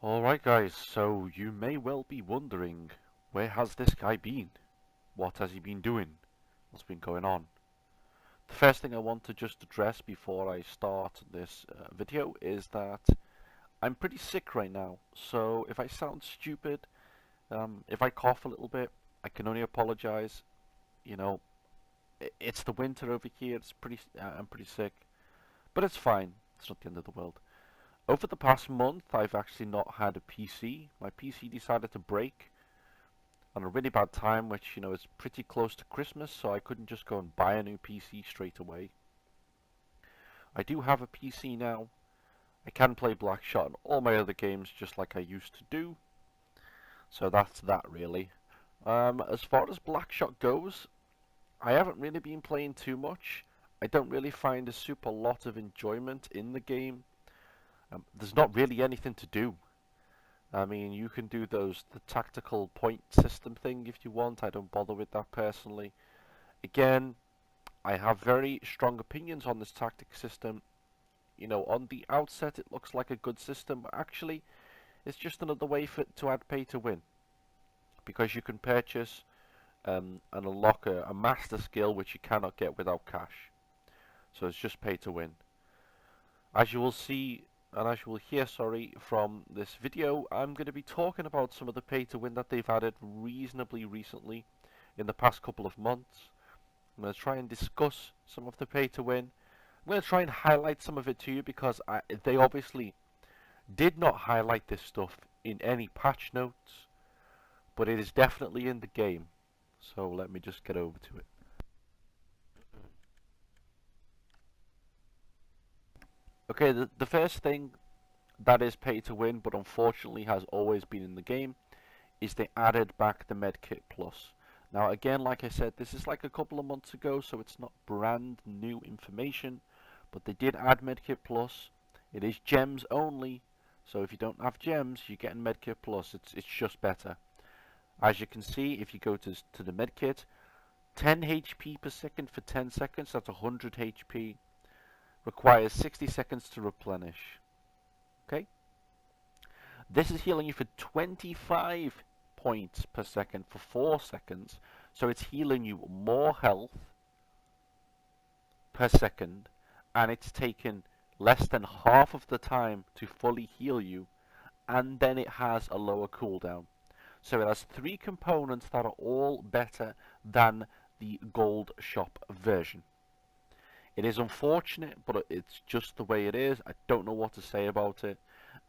Alright guys, so you may well be wondering, where has this guy been? What has he been doing? What's been going on? The first thing I want to just address before I start this video is that I'm pretty sick right now, so if I sound stupid, if I cough a little bit, I can only apologize. You know, it's the winter over here, I'm pretty sick, but it's fine, it's not the end of the world. Over the past month, I've actually not had a PC. My PC decided to break on a really bad time, which, is pretty close to Christmas, so I couldn't just go and buy a new PC straight away. I do have a PC now. I can play Blackshot and all my other games just like I used to do. So that's that, really. As far as Blackshot goes, I haven't really been playing too much. I don't really find a super lot of enjoyment in the game. There's not really anything to do. I mean, you can do the tactical point system thing if you want. I don't bother with that personally. Again, I have very strong opinions on this tactic system. On the outset it looks like a good system, but actually it's just another way to add pay to win. Because you can purchase and unlock a master skill which you cannot get without cash. So it's just pay to win. As you will see, and as you will hear, from this video, I'm going to be talking about some of the pay to win that they've added reasonably recently in the past couple of months. I'm going to try and discuss some of the pay to win. I'm going to try and highlight some of it to you because they obviously did not highlight this stuff in any patch notes, but it is definitely in the game. So let me just get over to it. Okay, the first thing that is pay to win, but unfortunately has always been in the game, is they added back the Medkit Plus. Now again, like I said, this is like a couple of months ago, so it's not brand new information, but they did add Medkit Plus. It is gems only, so if you don't have gems, you're getting Medkit Plus. It's just better. As you can see, if you go to the Medkit, 10 HP per second for 10 seconds, that's 100 HP. Requires 60 seconds to replenish. Okay? This is healing you for 25 points per second for 4 seconds. So it's healing you more health per second, and it's taken less than half of the time to fully heal you, and then it has a lower cooldown. So it has 3 components that are all better than the gold shop version. It is unfortunate, but it's just the way it is. I don't know what to say about it.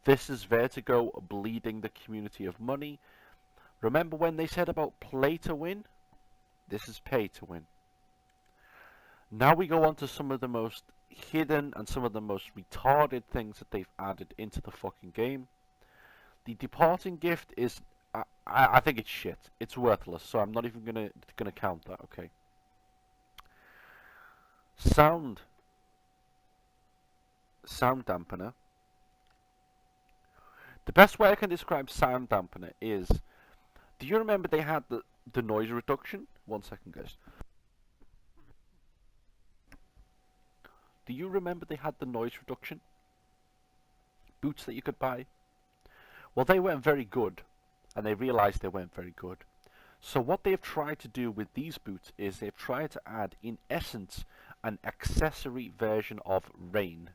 This is Vertigo bleeding the community of money. Remember when they said about play to win? This is pay to win. Now we go on to some of the most hidden and some of the most retarded things that they've added into the fucking game. The departing gift is, I think it's shit. It's worthless, so I'm not even gonna count that, okay? Sound dampener. The best way I can describe sound dampener is, do you remember they had the noise reduction? 1 second, guys. Do you remember they had the noise reduction boots that you could buy? Well, they weren't very good, and they realized they weren't very good. So what they've tried to do with these boots is they've tried to add, in essence, an accessory version of Rain.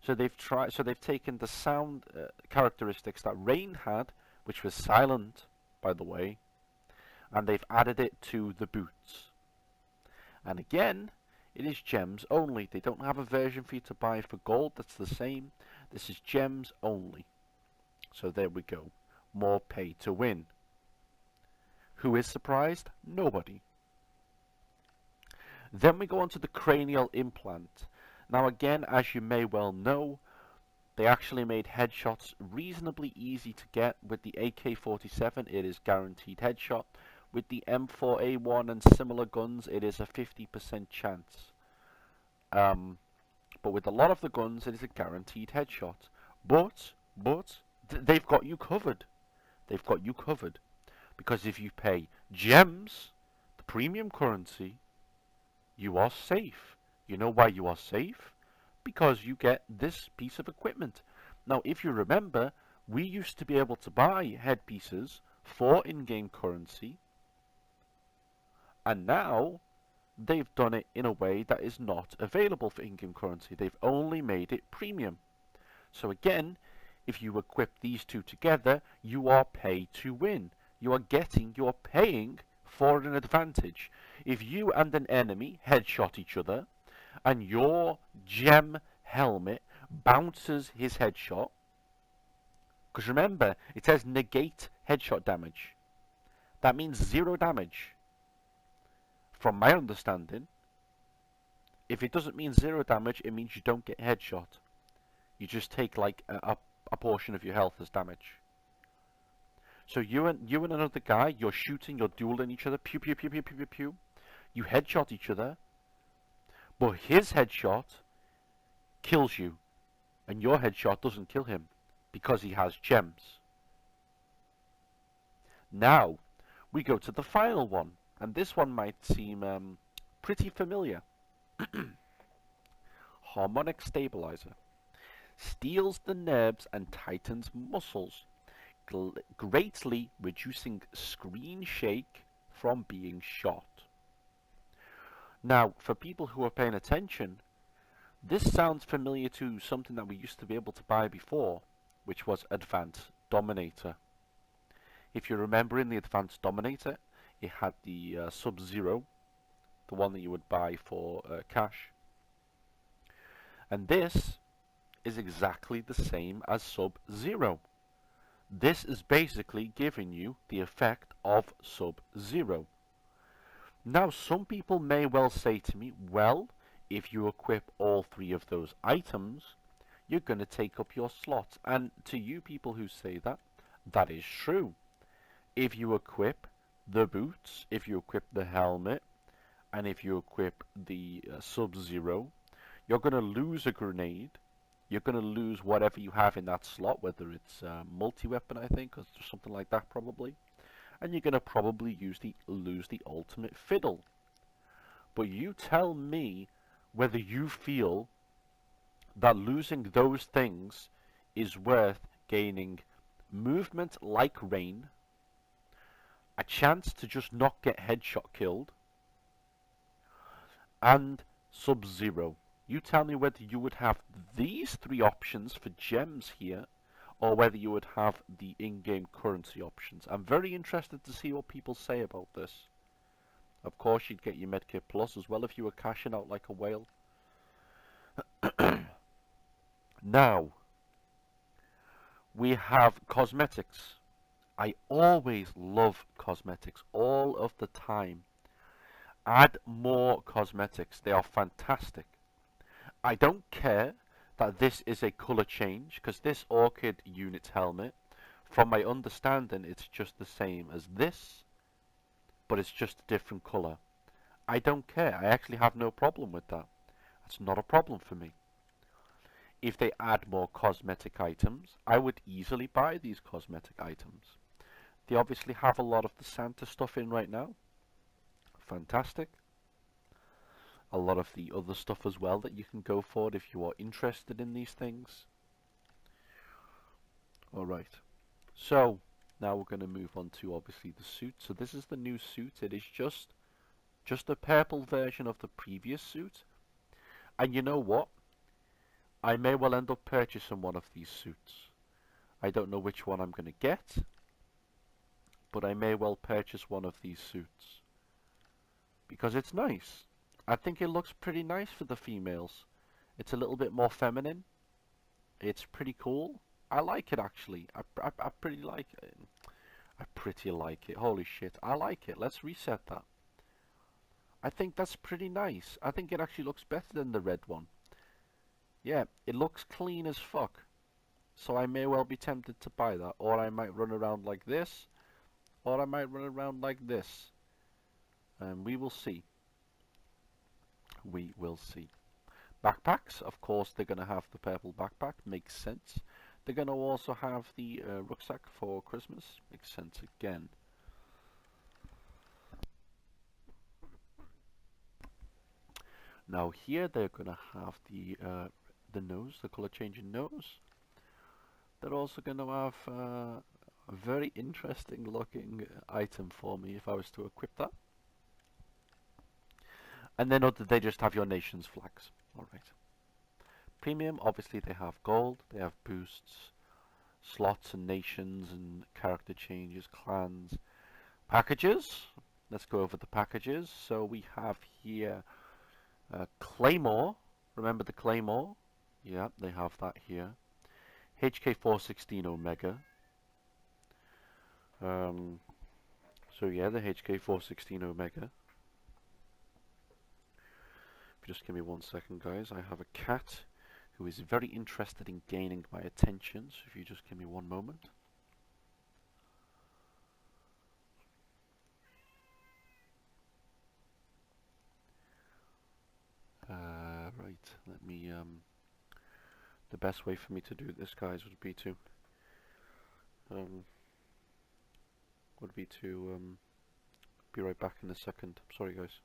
So they've taken the sound characteristics that Rain had, which was silent, by the way, and they've added it to the boots. And again, it is gems only. They don't have a version for you to buy for gold that's the same. This is gems only. So there we go. More pay to win. Who is surprised? Nobody. Then we go on to the cranial implant. Now again, as you may well know, they actually made headshots reasonably easy to get. With the AK-47, it is guaranteed headshot. With the M4A1 and similar guns, it is a 50% chance. But with a lot of the guns, it is a guaranteed headshot. But they've got you covered. They've got you covered. Because if you pay gems, the premium currency, you are safe. You know why you are safe? Because you get this piece of equipment. Now, if you remember, We used to be able to buy headpieces for in-game currency, and now they've done it in a way that is not available for in-game currency. They've only made it premium. So again, if you equip these two together, you are pay to win. You're paying for an advantage. If you and an enemy headshot each other, and your gem helmet bounces his headshot, because remember, it says negate headshot damage. That means 0 damage. From my understanding, if it doesn't mean 0 damage, it means you don't get headshot. You just take like a portion of your health as damage. So you and another guy, you're shooting, you're dueling each other, pew pew pew pew pew pew pew. You headshot each other, but his headshot kills you, and your headshot doesn't kill him because he has gems. Now we go to the final one, and this one might seem pretty familiar. Harmonic stabilizer steals the nerves and tightens muscles, greatly reducing screen shake from being shot. Now, for people who are paying attention, this sounds familiar to something that we used to be able to buy before, which was Advanced Dominator. If you remember in the Advanced Dominator, it had the Sub-Zero, the one that you would buy for cash. And this is exactly the same as Sub-Zero. This is basically giving you the effect of Sub-Zero. Now, some people may well say to me, well, if you equip all 3 of those items, you're going to take up your slots. And to you people who say that, that is true. If you equip the boots, if you equip the helmet, and if you equip the Sub-Zero, you're going to lose a grenade. You're going to lose whatever you have in that slot, whether it's multi-weapon, I think, or something like that probably. And you're going to probably lose the ultimate fiddle. But you tell me whether you feel that losing those things is worth gaining movement like rain, a chance to just not get headshot killed, and Sub-Zero. You tell me whether you would have these 3 options for gems here, or whether you would have the in-game currency options. I'm very interested to see what people say about this. Of course, you'd get your Medkit Plus as well if you were cashing out like a whale. Now, we have cosmetics. I always love cosmetics, all of the time. Add more cosmetics. They are fantastic. I don't care that this is a color change, because this Orchid unit's helmet, from my understanding, it's just the same as this, but it's just a different color. I don't care. I actually have no problem with that. That's not a problem for me. If they add more cosmetic items, I would easily buy these cosmetic items. They obviously have a lot of the Santa stuff in right now. Fantastic. A lot of the other stuff as well that you can go for if you are interested in these things. Alright, so now we're going to move on to obviously the suit. So this is the new suit. It is just a purple version of the previous suit. And you know what? I may well end up purchasing one of these suits. I don't know which one I'm going to get, but I may well purchase one of these suits because it's nice. I think it looks pretty nice for the females. It's a little bit more feminine. It's pretty cool. I like it actually. I pretty like it. I pretty like it. Holy shit. I like it. Let's reset that. I think that's pretty nice. I think it actually looks better than the red one. Yeah, it looks clean as fuck. So I may well be tempted to buy that. Or I might run around like this. Or I might run around like this. And we will see. We will see. Backpacks, of course, they're going to have the purple backpack. Makes sense. They're going to also have the rucksack for Christmas. Makes sense again. Now here they're going to have the nose, the color changing nose. they're also going to have a very interesting looking item for me if I was to equip that. And then they just have your nation's flags. Alright. Premium, obviously they have gold, they have boosts, slots and nations and character changes, clans. Packages, let's go over the packages. So we have here Claymore, remember the Claymore? Yeah, they have that here. HK416 Omega. So yeah, the HK416 Omega. If you just give me 1 second, guys, I have a cat who is very interested in gaining my attention, so if you just give me 1 moment. Right, let me, the best way for me to do this, guys, would be to, be right back in a second. Sorry, guys.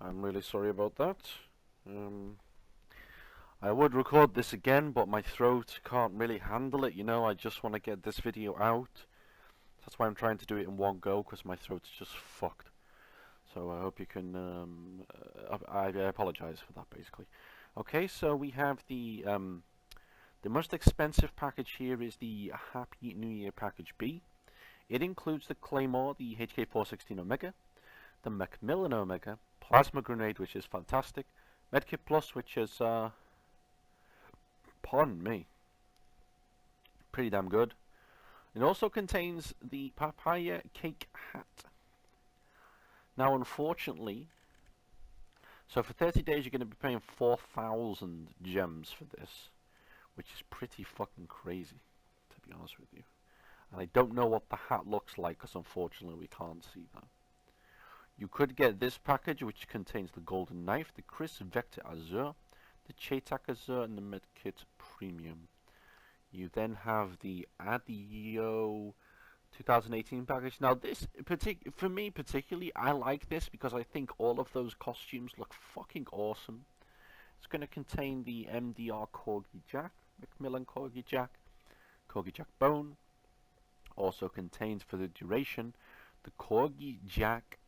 I'm really sorry about that. I would record this again, but my throat can't really handle it, you know. I just want to get this video out. That's why I'm trying to do it in one go, because my throat's just fucked. So I hope you can, I apologize for that, basically. Okay, so we have the most expensive package here is the Happy New Year Package B. It includes the Claymore, the HK416 Omega, the Macmillan Omega, Plasma Grenade, which is fantastic, Medkit Plus, which is, pardon me, pretty damn good. It also contains the Papaya Cake Hat. Now, unfortunately, so for 30 days you're going to be paying 4,000 gems for this, which is pretty fucking crazy, to be honest with you. And I don't know what the hat looks like, because unfortunately we can't see that. You could get this package, which contains the Golden Knife, the Chris Vector Azure, the Chetak Azure, and the Medkit Premium. You then have the Adio 2018 package. Now this, for me particularly, I like this because I think all of those costumes look fucking awesome. It's going to contain the MDR Corgi Jack, Macmillan Corgi Jack Bone. Also contains, for the duration, the Corgi Jack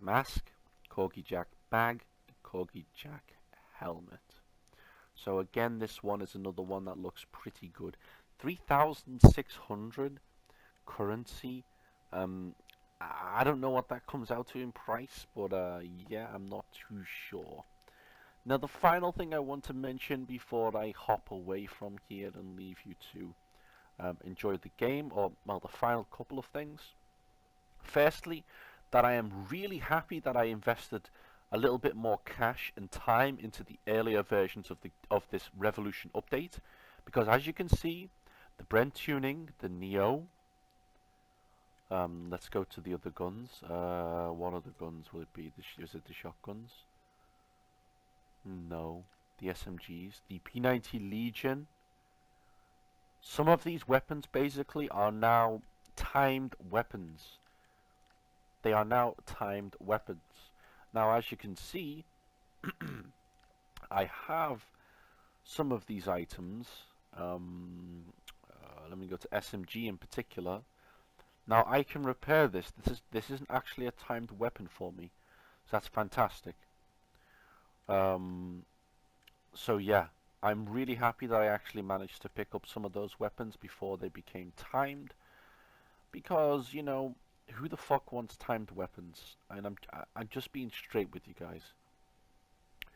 Mask, Corgi Jack Bag, and Corgi Jack Helmet. So again, this one is another one that looks pretty good. 3,600 currency. I don't know what that comes out to in price, but yeah, I'm not too sure. Now, the final thing I want to mention before I hop away from here and leave you to enjoy the game, or, well, the final couple of things. Firstly, that I am really happy that I invested a little bit more cash and time into the earlier versions of this Revolution update, because as you can see, the Brent tuning, the Neo. Let's go to the other guns. What other guns will it be? Is it the shotguns? No. the SMGs, the P90 Legion. Some of these weapons basically are now timed weapons. They are now timed weapons. Now, as you can see, I have some of these items. Let me go to SMG in particular. Now I can repair this. This isn't actually a timed weapon for me, so that's fantastic. So yeah, I'm really happy that I actually managed to pick up some of those weapons before they became timed, because you know, who the fuck wants timed weapons? And I'm just being straight with you guys.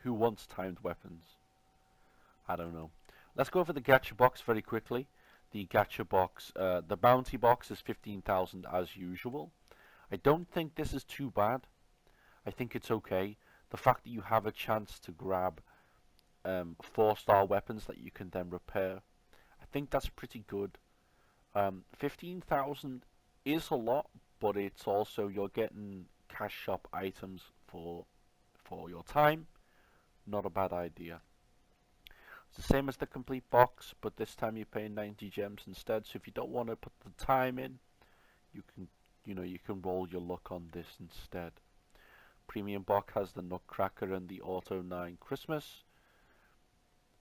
Who wants timed weapons? I don't know. Let's go over the gacha box very quickly. The gacha box, the bounty box is 15,000 as usual. I don't think this is too bad. I think it's okay. The fact that you have a chance to grab 4-star weapons that you can then repair, I think that's pretty good. 15,000 is a lot, but it's also, you're getting cash shop items for your time. Not a bad idea. It's the same as the complete box, but this time you're paying 90 gems instead. So if you don't want to put the time in, you can, you can roll your luck on this instead. Premium box has the Nutcracker and the Auto 9 Christmas.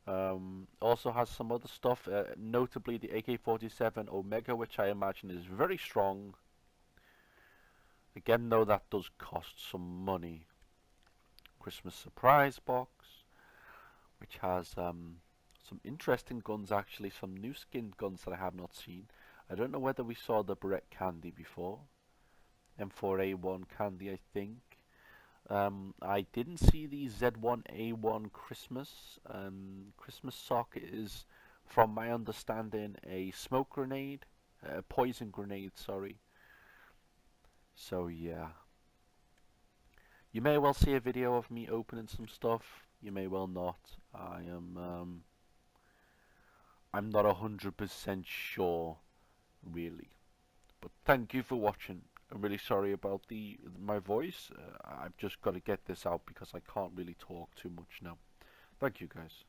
Also has some other stuff, notably the AK-47 Omega, which I imagine is very strong. Again, though, that does cost some money. Christmas surprise box, which has some interesting guns, actually, some new skinned guns that I have not seen. I don't know whether we saw the Barrett Candy before. M4A1 Candy, I think. I didn't see the Z1A1 Christmas. Christmas sock is, from my understanding, a smoke grenade, a poison grenade, sorry. So yeah. You may well see a video of me opening some stuff. You may well not. I'm not 100% sure, really. But thank you for watching. I'm really sorry about my voice. I've just got to get this out because I can't really talk too much now. Thank you, guys.